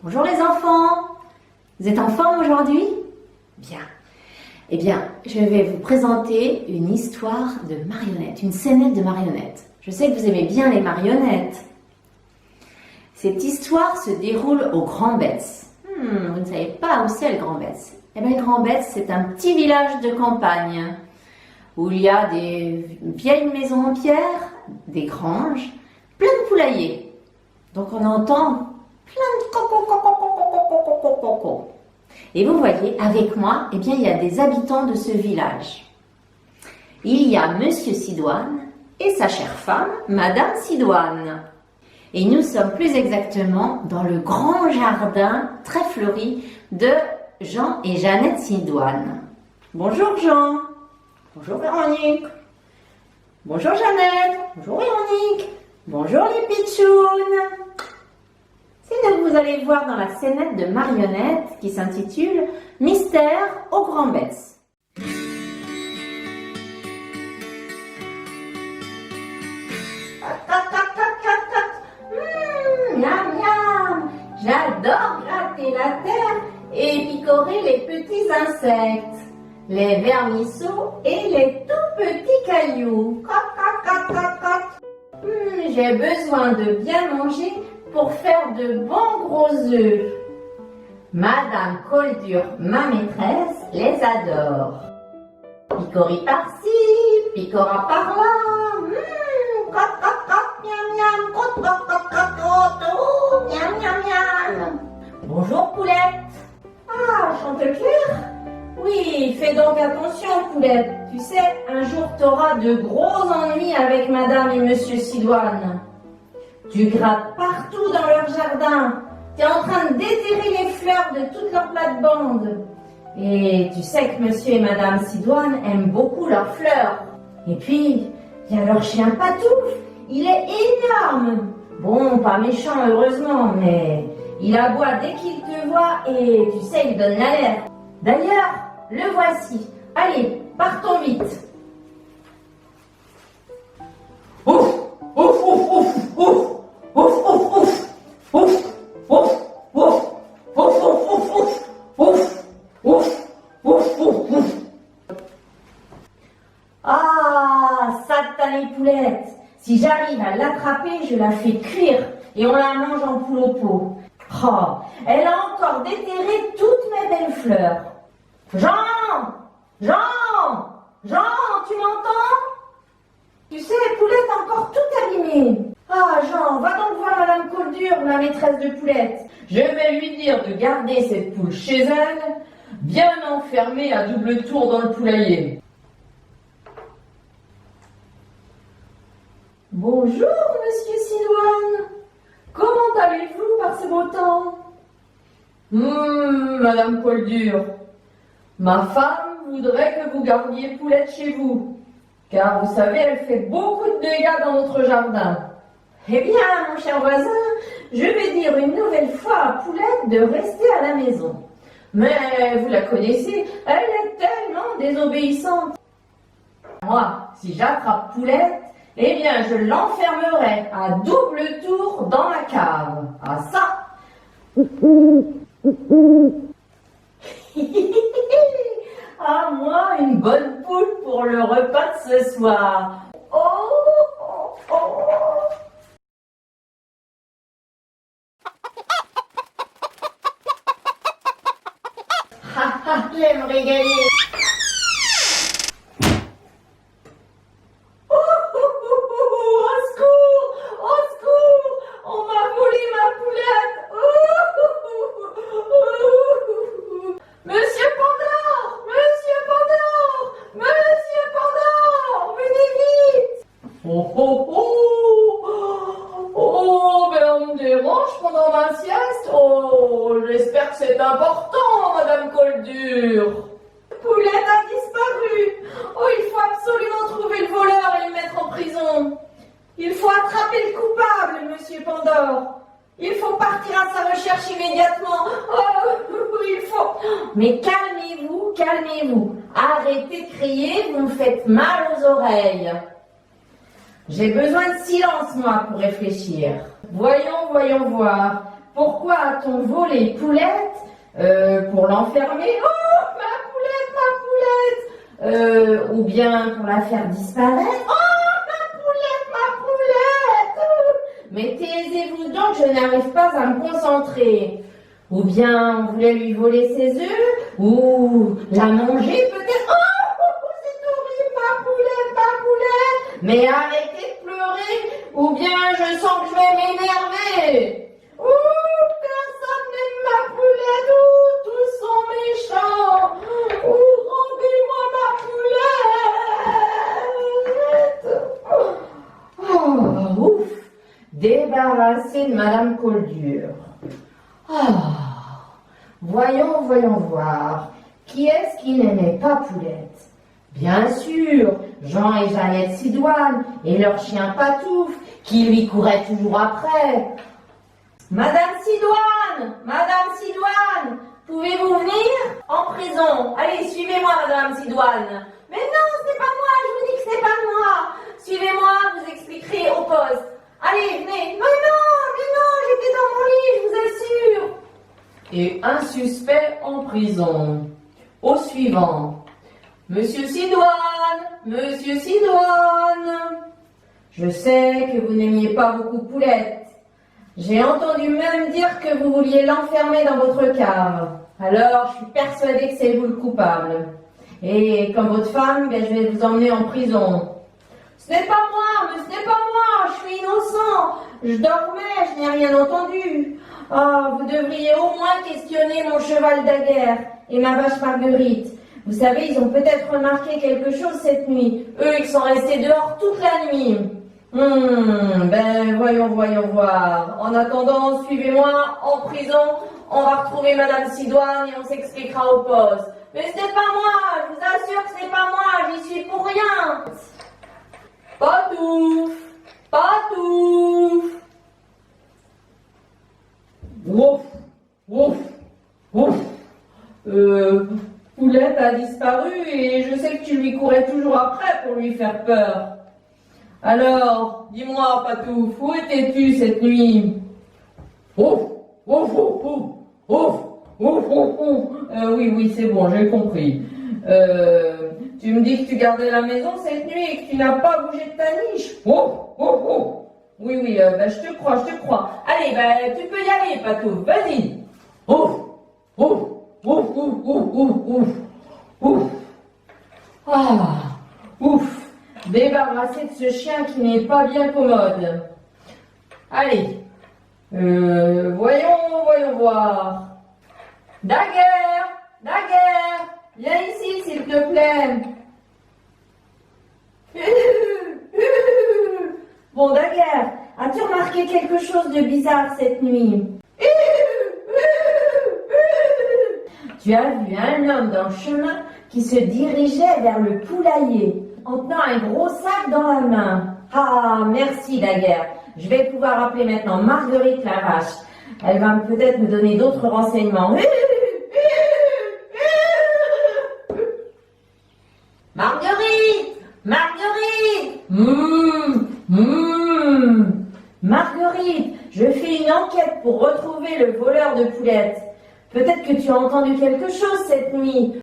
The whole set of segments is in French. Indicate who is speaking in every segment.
Speaker 1: Bonjour les enfants. Vous êtes en forme aujourd'hui? Bien. Eh bien, je vais vous présenter une histoire de marionnettes, une scénette de marionnettes. Je sais que vous aimez bien les marionnettes. Cette histoire se déroule au Grand-Betz. Vous ne savez pas où c'est le Grand-Betz? Eh bien, le Grand-Betz, c'est un petit village de campagne où il y a des vieilles maisons en pierre, des granges, plein de poulaillers. Donc on entend plein de coco. Et vous voyez, avec moi, eh bien, il y a des habitants de ce village. Il y a Monsieur Sidoine et sa chère femme, Madame Sidoine. Et nous sommes plus exactement dans le grand jardin très fleuri de Jean et Jeannette Sidoine. Bonjour Jean. Bonjour Véronique. Bonjour Jeannette. Bonjour Véronique. Bonjour les pitchounes. C'est donc vous allez voir dans la scénette de marionnettes qui s'intitule Mystère au Grand-Betz. Miam miam. J'adore gratter la terre et picorer les petits insectes, les vermisseaux et les tout petits cailloux. J'ai besoin de bien manger pour faire de bons gros œufs. Madame Coldure, ma maîtresse, les adore. Picoris par-ci, picora par-là. Miam miam. Bonjour Poulette. Ah, Chanteclair? Oui, fais donc attention Poulette. Tu sais, un jour t'auras de gros ennuis avec Madame et Monsieur Sidoine. Tu grattes partout dans leur jardin. Tu es en train de déterrer les fleurs de toute leur plate-bande. Et tu sais que Monsieur et Madame Sidoine aiment beaucoup leurs fleurs. Et puis, il y a leur chien Patouf. Il est énorme. Bon, pas méchant heureusement, mais il aboie dès qu'il te voit et tu sais, il donne l'alerte. D'ailleurs, le voici. Allez, partons vite.
Speaker 2: Ouf, ouf, ouf, ouf, ouf. Ouf, ouf, ouf, ouf, ouf, ouf, ouf, ouf, ouf, ouf, ouf, ouf, ouf.
Speaker 1: Ah, satanée poulette. Si j'arrive à l'attraper, je la fais cuire et on la mange en poule au pot. Oh, elle a encore déterré toutes mes belles fleurs. Jean, tu m'entends? Tu sais, Poulette a encore tout abîmé. Ah, Jean, va donc voir Madame Coldure, la maîtresse de Poulette.
Speaker 2: Je vais lui dire de garder cette poule chez elle, bien enfermée à double tour dans le poulailler.
Speaker 1: Bonjour, Monsieur Sidoine. Comment allez-vous par ce beau temps?
Speaker 2: Madame Coldure, ma femme voudrait que vous gardiez Poulette chez vous, car vous savez, elle fait beaucoup de dégâts dans notre jardin.
Speaker 1: Eh bien, mon cher voisin, je vais dire une nouvelle fois à Poulette de rester à la maison. Mais vous la connaissez, elle est tellement désobéissante. Moi, si j'attrape Poulette, eh bien, je l'enfermerai à double tour dans la cave. Ah ça! Ah, moi, une bonne poule pour le repas de ce soir. Oh. Je vais me régaler. Au secours, on m'a volé ma poulette. Monsieur Pandore, venez vite.
Speaker 2: Ben on me dérange pendant ma sieste. Oh, j'espère que c'est important, Madame Coldure.
Speaker 1: Poulette a disparu. Oh, il faut absolument trouver le voleur et le mettre en prison. Il faut attraper le coupable, Monsieur Pandore. Il faut partir à sa recherche immédiatement. Oh, il faut... Mais calmez-vous. Arrêtez de crier, vous me faites mal aux oreilles. J'ai besoin de silence, moi, pour réfléchir.
Speaker 2: Voyons voir.
Speaker 1: pourquoi a-t-on volé Poulette pour l'enfermer? Oh, ma poulette! Ou bien pour la faire disparaître? Oh, ma poulette! Mais taisez-vous donc, je n'arrive pas à me concentrer. Ou bien on voulait lui voler ses œufs, ou la manger peut-être. Oh, c'est horrible, ma poulette! Mais arrêtez de pleurer, ou bien je sens que je vais m'énerver. Oh, personne n'aime ma poulette, oh, tous sont méchants. Oh, rendez-moi ma poulette. Oh, ouf, débarrassé de Madame Coldure. Voyons voir. Qui est-ce qui n'aimait pas Poulette? Bien sûr, Jean et Jeannette Sidoine et leur chien Patouf, qui lui courait toujours après. Madame Sidoine, pouvez-vous venir? En prison. Allez, suivez-moi, Madame Sidoine. Mais non, ce n'est pas moi, je vous dis que ce n'est pas moi. Suivez-moi, vous expliquerez au poste. Allez, venez. Mais non, j'étais dans mon lit, je vous assure. Et un suspect en prison. Au suivant. Monsieur Sidoine, je sais que vous n'aimiez pas beaucoup Poulette. J'ai entendu même dire que vous vouliez l'enfermer dans votre cave. Alors, je suis persuadée que c'est vous le coupable. Et comme votre femme, je vais vous emmener en prison. Ce n'est pas moi, je suis innocent. Je dormais, je n'ai rien entendu. Vous devriez au moins questionner mon cheval Daguerre et ma vache Marguerite. Vous savez, ils ont peut-être remarqué quelque chose cette nuit. Eux, ils sont restés dehors toute la nuit. Voyons voir. En attendant, suivez-moi en prison. On va retrouver Madame Sidoine et on s'expliquera au poste. Mais ce n'est pas moi, je vous assure que ce n'est pas moi, j'y suis pour rien. Patouf. Ouf. Poulette a disparu et je sais que tu lui courais toujours après pour lui faire peur. Alors, dis-moi, Patouf, où étais-tu cette nuit? Oui, c'est bon, j'ai compris. Tu me dis que tu gardais la maison cette nuit et que tu n'as pas bougé de ta niche. Oui, je te crois. Allez, tu peux y aller, Patouf, vas-y. Ouf, débarrassé de ce chien qui n'est pas bien commode. Allez, voyons voir. Daguerre, viens ici s'il te plaît. Bon, Daguerre, as-tu remarqué quelque chose de bizarre cette nuit? Tu as vu un homme dans le chemin qui se dirigeait vers le poulailler en tenant un gros sac dans la main. Merci Daguerre. Je vais pouvoir appeler maintenant Marguerite la vache. Elle va peut-être me donner d'autres renseignements. Marguerite! Marguerite, je fais une enquête pour retrouver le voleur de Poulette. Peut-être que tu as entendu quelque chose cette nuit.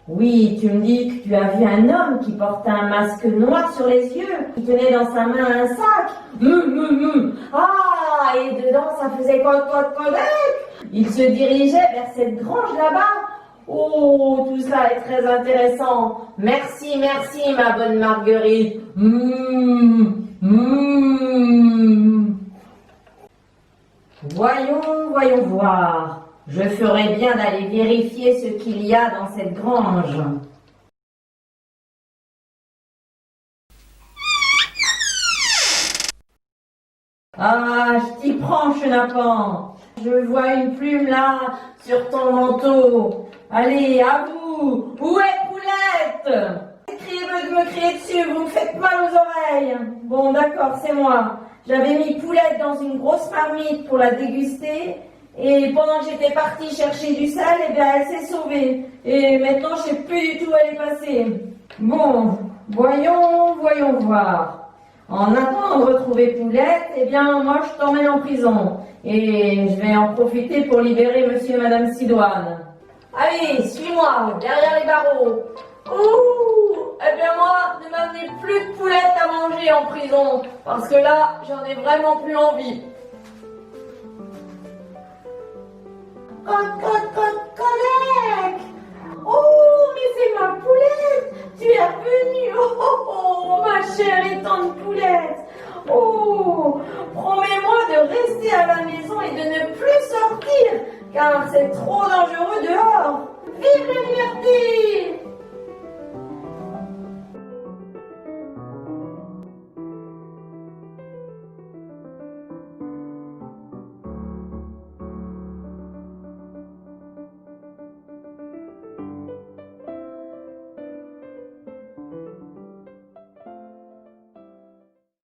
Speaker 1: Oui, tu me dis que tu as vu un homme qui portait un masque noir sur les yeux, qui tenait dans sa main un sac. Et dedans ça faisait quoi. Il se dirigeait vers cette grange là-bas. Oh, tout ça est très intéressant. Merci, ma bonne Marguerite. Voyons voir. Je ferais bien d'aller vérifier ce qu'il y a dans cette grange. Je t'y prends, chenapan. Je vois une plume là, sur ton manteau. Allez, à vous. Où est Poulette? Me crier dessus, vous me faites mal aux oreilles. Bon, d'accord, c'est moi. J'avais mis Poulette dans une grosse marmite pour la déguster. Et pendant que j'étais partie chercher du sel, elle s'est sauvée. Et maintenant, je sais plus du tout où elle est passée. Bon, voyons voir. En attendant de retrouver Poulette, eh bien, moi, je t'emmène en prison. Et je vais en profiter pour libérer monsieur et madame Sidoine. Allez, suis-moi, derrière les barreaux. Ouh, eh bien, moi, ne m'amenez plus de Poulette à manger en prison. Parce que là, j'en ai vraiment plus envie. Collègue! Oh, mais c'est ma Poulette! Tu es revenue! Oh, oh, oh, ma chérie tante Poulette! Oh, promets-moi de rester à la maison et de ne plus sortir, car c'est trop dangereux dehors! Vive la liberté!